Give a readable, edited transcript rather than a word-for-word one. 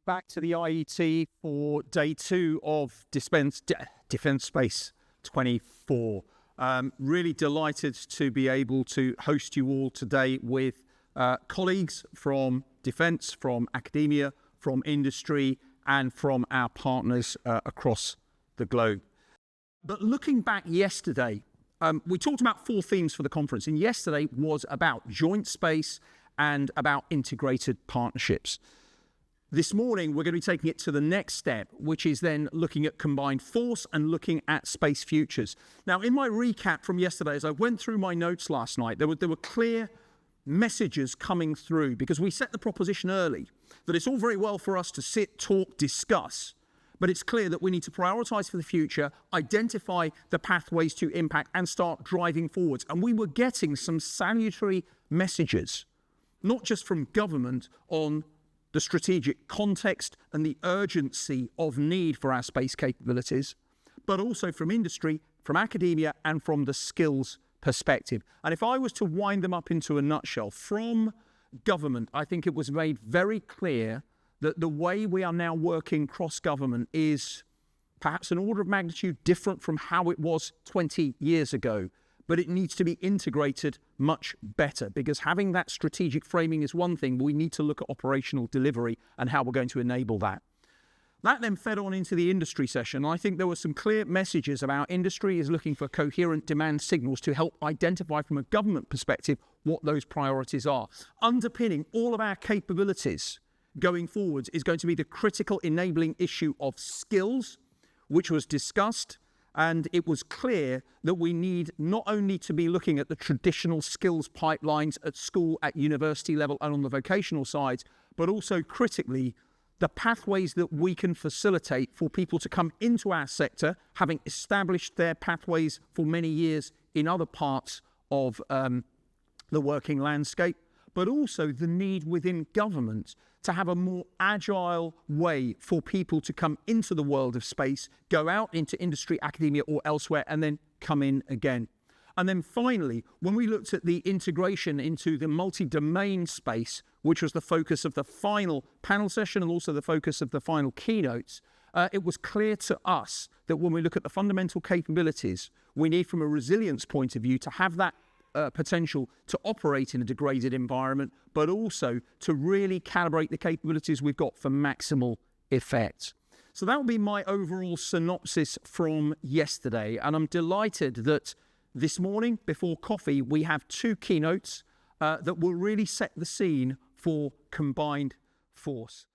Back to the IET for day 2 of Defence Space 24. Really delighted to be able to host you all today with colleagues from defence, from academia, from industry, and from our partners across the globe. But looking back yesterday, we talked about 4 themes for the conference, and yesterday was about joint space and about integrated partnerships. This morning, we're going to be taking it to the next step, which is then looking at combined force and looking at space futures. Now, in my recap from yesterday, as I went through my notes last night, there were clear messages coming through, because we set the proposition early that it's all very well for us to sit, talk, discuss, but it's clear that we need to prioritise for the future, identify the pathways to impact, and start driving forwards. And we were getting some salutary messages, not just from government on the strategic context and the urgency of need for our space capabilities, but also from industry, from academia, and from the skills perspective. And if I was to wind them up into a nutshell, from government, I think it was made very clear that the way we are now working cross-government is perhaps an order of magnitude different from how it was 20 years ago. But it needs to be integrated much better, because having that strategic framing is one thing, but we need to look at operational delivery and how we're going to enable that. That then fed on into the industry session. I think there were some clear messages about industry is looking for coherent demand signals to help identify from a government perspective what those priorities are. Underpinning all of our capabilities going forwards is going to be the critical enabling issue of skills, which was discussed. And it was clear that we need not only to be looking at the traditional skills pipelines at school, at university level, and on the vocational side, but also critically, the pathways that we can facilitate for people to come into our sector, having established their pathways for many years in other parts of the working landscape, but also the need within government to have a more agile way for people to come into the world of space, go out into industry, academia, or elsewhere, and then come in again. And then finally, when we looked at the integration into the multi-domain space, which was the focus of the final panel session and also the focus of the final keynotes, it was clear to us that when we look at the fundamental capabilities, we need, from a resilience point of view, to have that potential to operate in a degraded environment, but also to really calibrate the capabilities we've got for maximal effect. So that will be my overall synopsis from yesterday. And I'm delighted that this morning, before coffee, we have 2 keynotes that will really set the scene for combined force.